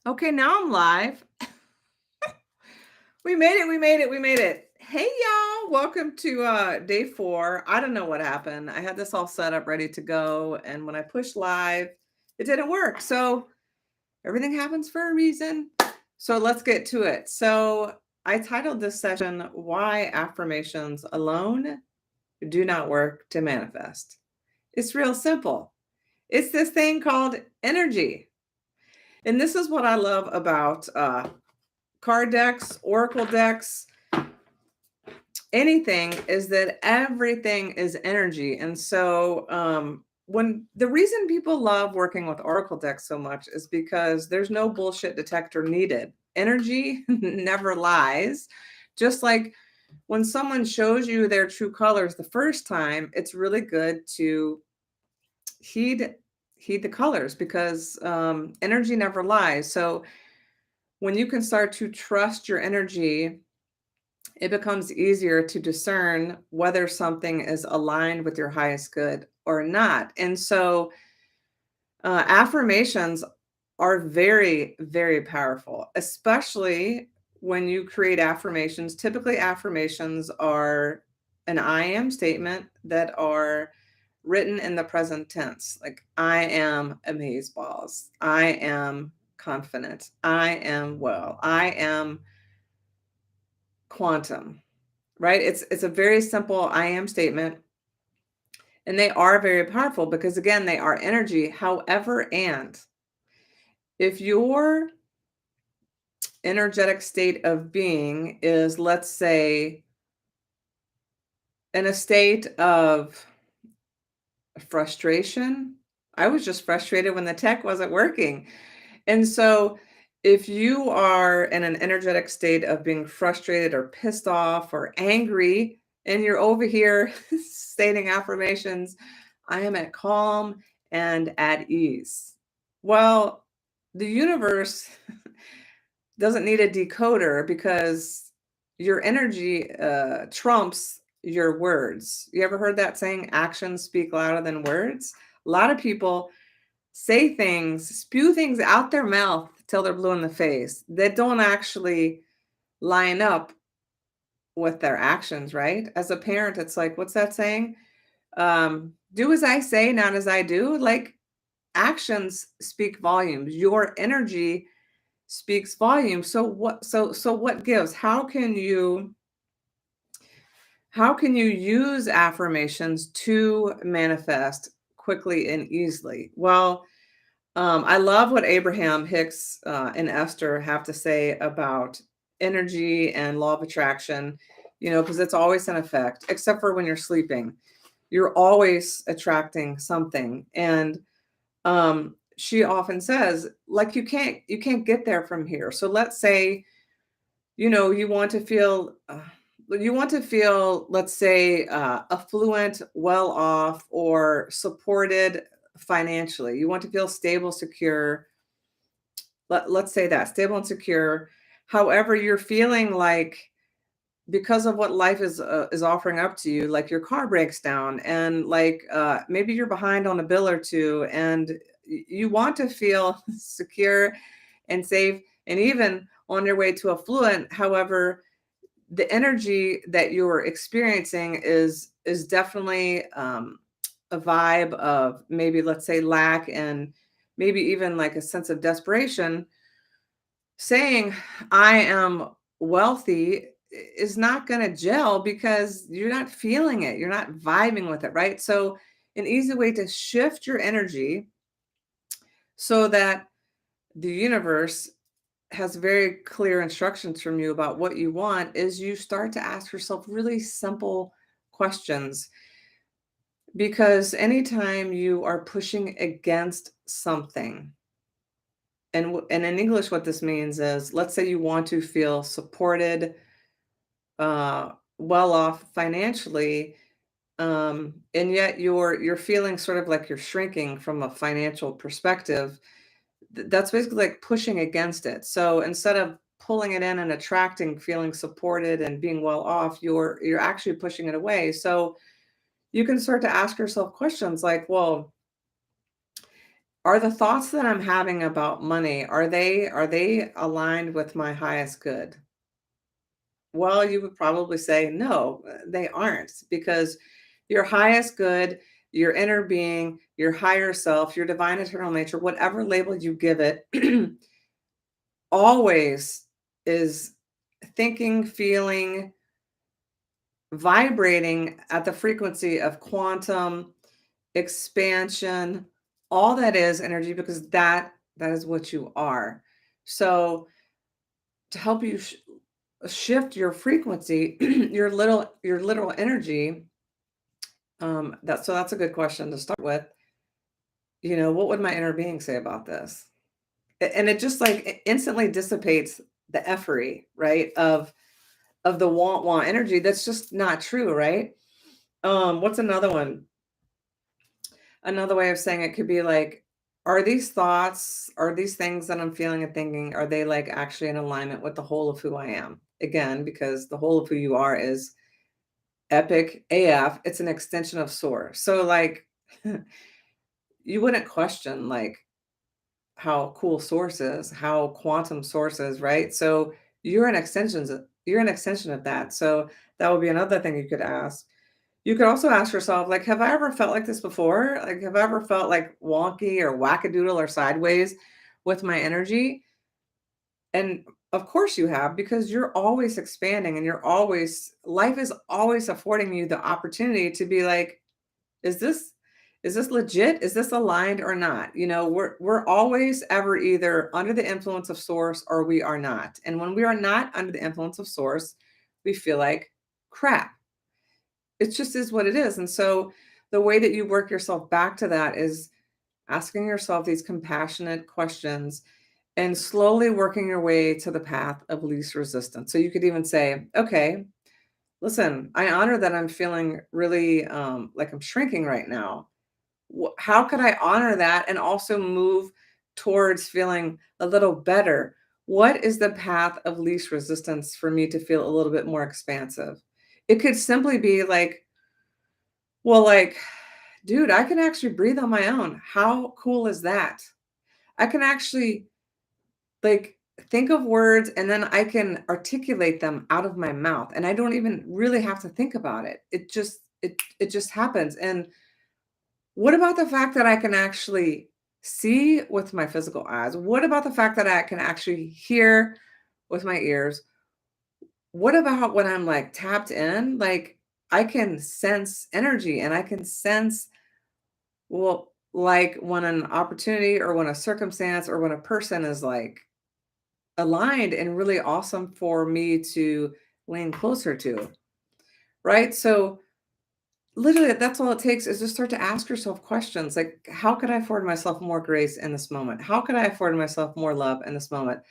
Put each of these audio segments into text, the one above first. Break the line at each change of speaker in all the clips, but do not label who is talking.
Okay, now I'm live. We made it, we made it, we made it. Hey y'all, welcome to day 4. I don't know what happened. I had this all set up ready to go, and when I pushed live, it didn't work. So everything happens for a reason. So let's get to it. So I titled this session Why Affirmations Alone Do Not Work to Manifest. It's real simple. It's this thing called energy. And this is what I love about card decks, oracle decks, anything, is that everything is energy. And so when the reason people love working with oracle decks so much is because there's no bullshit detector needed. Energy never lies. Just like when someone shows you their true colors the first time, it's really good to heed heed the colors because energy never lies. So when you can start to trust your energy, it becomes easier to discern whether something is aligned with your highest good or not. And so, affirmations are very, very powerful, especially when you create affirmations. Typically, affirmations are an I am statement that are written in the present tense. Like, I am amazeballs. I am confident. I am well. I am quantum, right? It's a very simple I am statement, and they are very powerful because again, they are energy. However, and if your energetic state of being is, let's say, in a state of frustration, I was just frustrated when the tech wasn't working. And so if you are in an energetic state of being frustrated or pissed off or angry, and you're over here stating affirmations, I am at calm and at ease. Well, the universe doesn't need a decoder because your energy trumps your words. You ever heard that saying, actions speak louder than words? A lot of people say things, spew things out their mouth till they're blue in the face that don't actually line up with their actions, right? As a parent, it's like, what's that saying? Do as I say, not as I do. Like, actions speak volumes. Your energy speaks volumes. So what gives? How can you use affirmations to manifest quickly and easily? Well, I love what Abraham Hicks and Esther have to say about energy and law of attraction, because it's always in effect, except for when you're sleeping. You're always attracting something. And she often says, like, you can't get there from here. So let's say, you want to feel let's say, affluent, well off, or supported financially. You want to feel stable, secure. Let's say that stable and secure. However, you're feeling like, because of what life is offering up to you, like your car breaks down, and like maybe you're behind on a bill or two, and you want to feel secure and safe and even on your way to affluent. However, the energy that you're experiencing is definitely a vibe of, maybe, let's say, lack, and maybe even like a sense of desperation. Saying I am wealthy is not going to gel because you're not feeling it, you're not vibing with it, right? So an easy way to shift your energy so that the universe has very clear instructions from you about what you want is you start to ask yourself really simple questions. Because anytime you are pushing against something, and in English, what this means is, let's say you want to feel supported, well off financially, and yet you're feeling sort of like you're shrinking from a financial perspective. That's basically like pushing against it. So instead of pulling it in and attracting, feeling supported and being well off, you're actually pushing it away. So you can start to ask yourself questions like, well, Are the thoughts that I'm having about money, are they aligned with my highest good? Well, you would probably say, no, they aren't, because your highest good, your inner being, your higher self, your divine eternal nature, whatever label you give it, always is thinking, feeling, vibrating at the frequency of quantum expansion. All that is energy, because that is what you are. So to help you shift your frequency, your literal energy, that's a good question to start with. What would my inner being say about this? And it just like it instantly dissipates the effery, right? Of the want energy. That's just not true, right? What's another one? Another way of saying it could be like, are these thoughts, are these things that I'm feeling and thinking, are they like actually in alignment with the whole of who I am? Again, because the whole of who you are is epic AF. It's an extension of source. So like you wouldn't question like how cool source is, how quantum source is, right? So you're an extension of that. So that would be another thing you could ask. You could also ask yourself, like, have I ever felt like this before? Like, have I ever felt like wonky or wackadoodle or sideways with my energy? And of course you have, because you're always expanding and life is always affording you the opportunity to be like, is this is this legit? Is this aligned or not? We're always ever either under the influence of source or we are not. And when we are not under the influence of source, we feel like crap. It just is what it is. And so the way that you work yourself back to that is asking yourself these compassionate questions and slowly working your way to the path of least resistance. So you could even say, okay, listen, I honor that I'm feeling really like I'm shrinking right now. How could I honor that and also move towards feeling a little better? What is the path of least resistance for me to feel a little bit more expansive? It could simply be like, well, like, dude, I can actually breathe on my own. How cool is that? I can actually like think of words and then I can articulate them out of my mouth and I don't even really have to think about it. It just happens. And what about the fact that I can actually see with my physical eyes? What about the fact that I can actually hear with my ears? What about when I'm like tapped in? Like I can sense energy and I can sense, well, like when an opportunity or when a circumstance or when a person is like aligned and really awesome for me to lean closer to, right? So literally, that's all it takes is just start to ask yourself questions like, how could I afford myself more grace in this moment? How could I afford myself more love in this moment?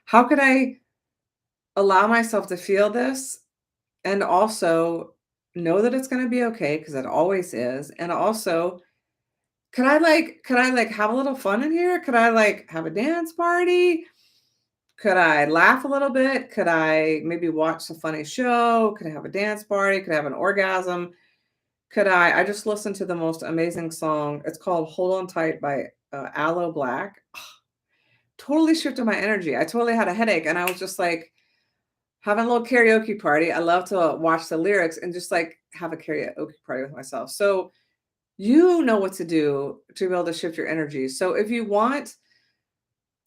How could I allow myself to feel this and also know that it's going to be okay because it always is? And also, could I like have a little fun in here? Could I like have a dance party? Could I laugh a little bit? Could I maybe watch a funny show? Could I have a dance party? Could I have an orgasm? I just listened to the most amazing song. It's called Hold On Tight by Aloe Black. Totally shifted my energy. I totally had a headache and I was just like having a little karaoke party. I love to watch the lyrics and just like have a karaoke party with myself. So you know what to do to be able to shift your energy. So if you want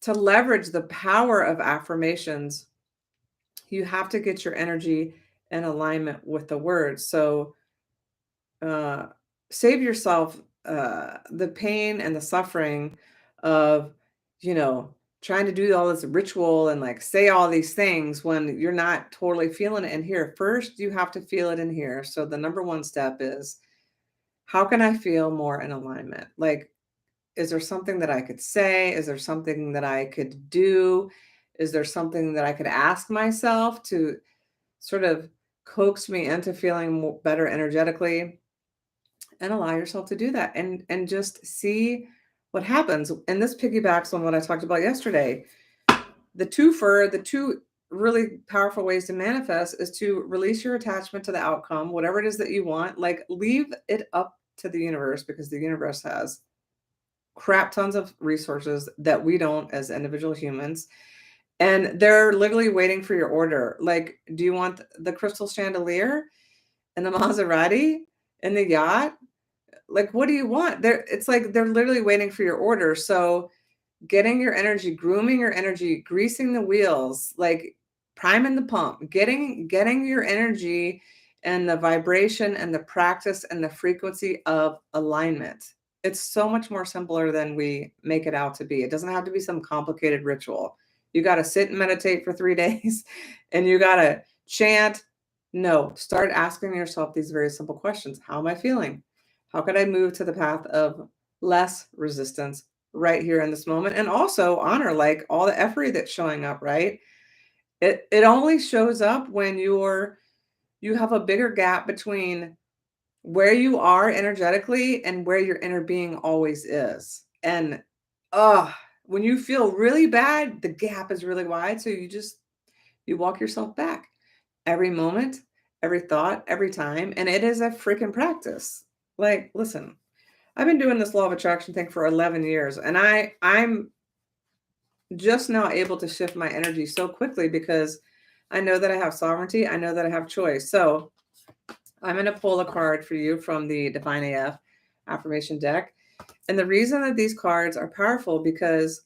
to leverage the power of affirmations, you have to get your energy in alignment with the words. So uh, save yourself the pain and the suffering of, you know, trying to do all this ritual and like say all these things when you're not totally feeling it in here. First, you have to feel it in here. So the number one step is, how can I feel more in alignment? Like, is there something that I could say? Is there something that I could do? Is there something that I could ask myself to sort of coax me into feeling better energetically? And allow yourself to do that and just see what happens. And this piggybacks on what I talked about yesterday. The two really powerful ways to manifest is to release your attachment to the outcome, whatever it is that you want. Like leave it up to the universe because the universe has crap tons of resources that we don't as individual humans. And they're literally waiting for your order. Like, do you want the crystal chandelier and the Maserati and the yacht? Like, what do you want? It's like they're literally waiting for your order. So getting your energy, grooming your energy, greasing the wheels, like priming the pump, getting your energy and the vibration and the practice and the frequency of alignment. It's so much more simpler than we make it out to be. It doesn't have to be some complicated ritual. You got to sit and meditate for 3 days and you got to chant. No, start asking yourself these very simple questions. How am I feeling? How could I move to the path of less resistance right here in this moment? And also honor like all the effort that's showing up, right? It only shows up when you have a bigger gap between where you are energetically and where your inner being always is. And when you feel really bad, the gap is really wide. So you walk yourself back every moment, every thought, every time. And it is a freaking practice. Like, listen, I've been doing this law of attraction thing for 11 years, and I'm just now able to shift my energy so quickly because I know that I have sovereignty. I know that I have choice. So I'm going to pull a card for you from the Divine AF affirmation deck. And the reason that these cards are powerful because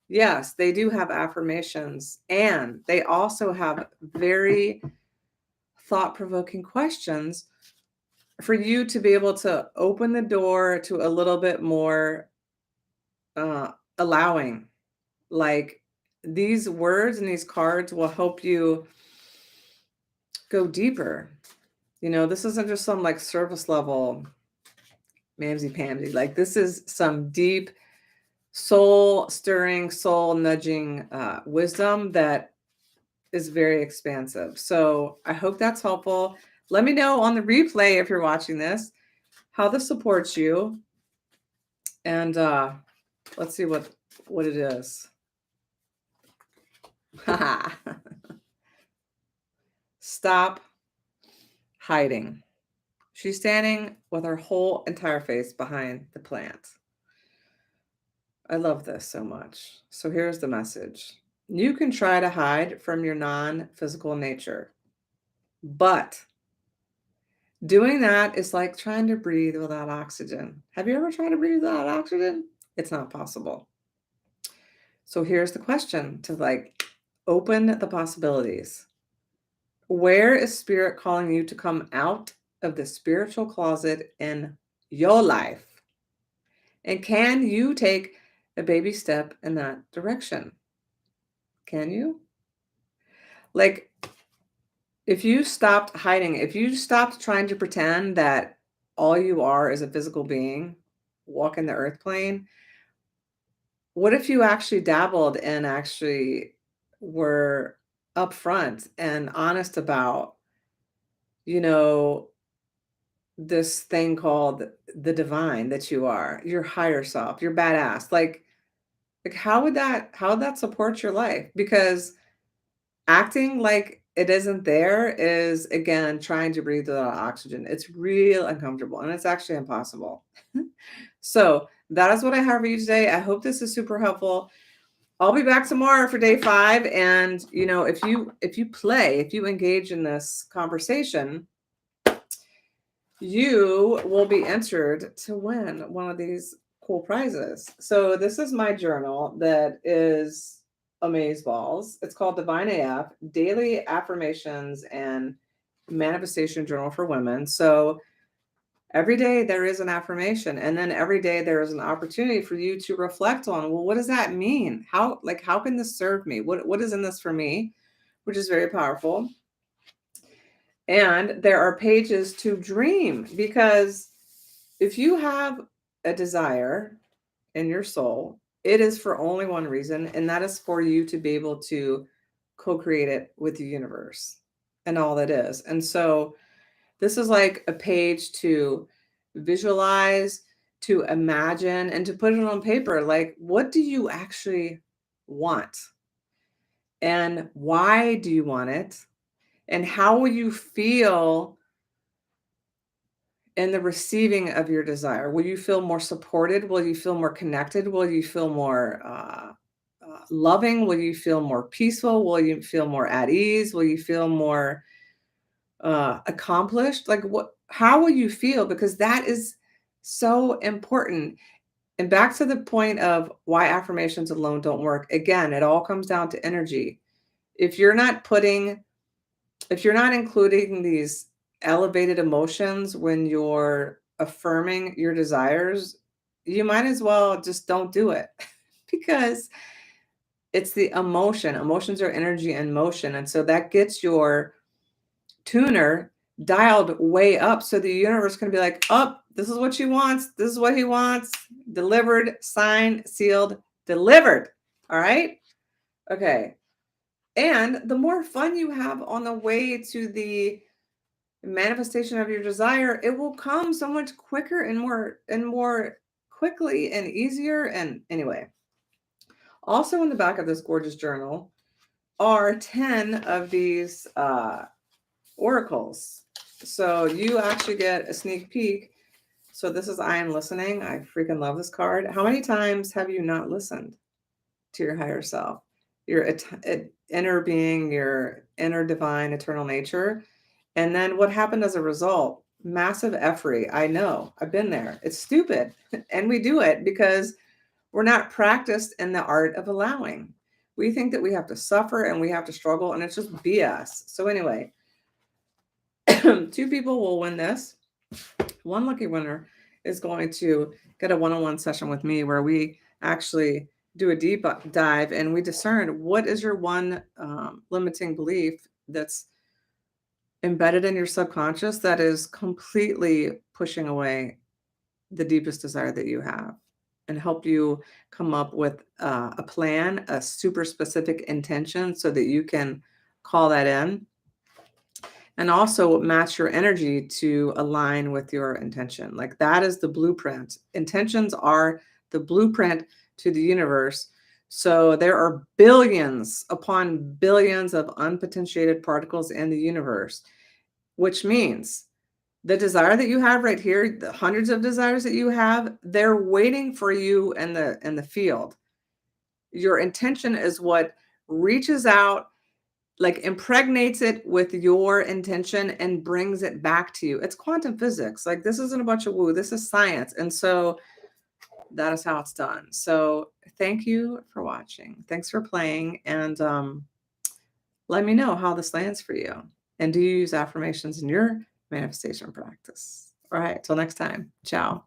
yes, they do have affirmations and they also have very thought-provoking questions for you to be able to open the door to a little bit more allowing. Like these words and these cards will help you go deeper. You know, this isn't just some like surface level mamsy pamsy. Like this is some deep soul stirring, soul nudging wisdom that is very expansive. So I hope that's helpful. Let me know on the replay if you're watching this, how this supports you. And let's see what it is. Stop hiding. She's standing with her whole entire face behind the plant. I love this so much. So here's the message. You can try to hide from your non-physical nature, but doing that is like trying to breathe without oxygen. Have you ever tried to breathe without oxygen? It's not possible. So here's the question to like open the possibilities. Where is spirit calling you to come out of the spiritual closet in your life? And can you take a baby step in that direction? Can you? Like, if you stopped hiding, if you stopped trying to pretend that all you are is a physical being, walking the earth plane, what if you actually dabbled and actually were upfront and honest about, you know, this thing called the divine that you are, your higher self, your badass. Like how would that support your life? Because acting like it isn't there is again trying to breathe without oxygen. It's real uncomfortable and it's actually impossible. So that is what I have for you today. I hope this is super helpful. I'll be back tomorrow for day 5. And you know, if you engage in this conversation, you will be entered to win one of these cool prizes. So this is my journal that is amazeballs. It's called Divine AF, Daily Affirmations and Manifestation Journal for Women. So every day there is an affirmation, and then every day there is an opportunity for you to reflect on, well, what does that mean? How can this serve me? What is in this for me? Which is very powerful. And there are pages to dream, because if you have a desire in your soul, it is for only one reason, and that is for you to be able to co-create it with the universe and all that is. And so this is like a page to visualize, to imagine, and to put it on paper. Like, what do you actually want? And why do you want it? And how will you feel in the receiving of your desire? Will you feel more supported? Will you feel more connected? Will you feel more loving? Will you feel more peaceful? Will you feel more at ease? Will you feel more accomplished? Like what? How will you feel? Because that is so important. And back to the point of why affirmations alone don't work. Again, it all comes down to energy. If you're not putting if you're not including these elevated emotions when you're affirming your desires, you might as well just don't do it because it's the emotion. Emotions are energy and motion. And so that gets your tuner dialed way up. So the universe can be like, oh, this is what she wants. This is what he wants. Delivered, signed, sealed, delivered. All right. Okay. And the more fun you have on the way to the manifestation of your desire, it will come so much quicker and more quickly and easier. And anyway, also in the back of this gorgeous journal are 10 of these oracles. So you actually get a sneak peek. So this is I am listening. I freaking love this card. How many times have you not listened to your higher self, your inner being, your inner divine eternal nature? And then what happened as a result? Massive effery. I know. I've been there. It's stupid. And we do it because we're not practiced in the art of allowing. We think that we have to suffer and we have to struggle, and it's just BS. So anyway, 2 people will win this. One lucky winner is going to get a one-on-one session with me where we actually do a deep dive and we discern what is your one limiting belief that's embedded in your subconscious that is completely pushing away the deepest desire that you have, and help you come up with a plan, a super specific intention so that you can call that in and also match your energy to align with your intention. Like that is the blueprint. Intentions are the blueprint to the universe. So there are billions upon billions of unpotentiated particles in the universe, which means the desire that you have right here, the hundreds of desires that you have, they're waiting for you in the field. Your intention is what reaches out, like impregnates it with your intention and brings it back to you. It's quantum physics. Like this isn't a bunch of woo, this is science. And so that is how it's done. So thank you for watching. Thanks for playing. And let me know how this lands for you. And do you use affirmations in your manifestation practice? All right. Till next time. Ciao.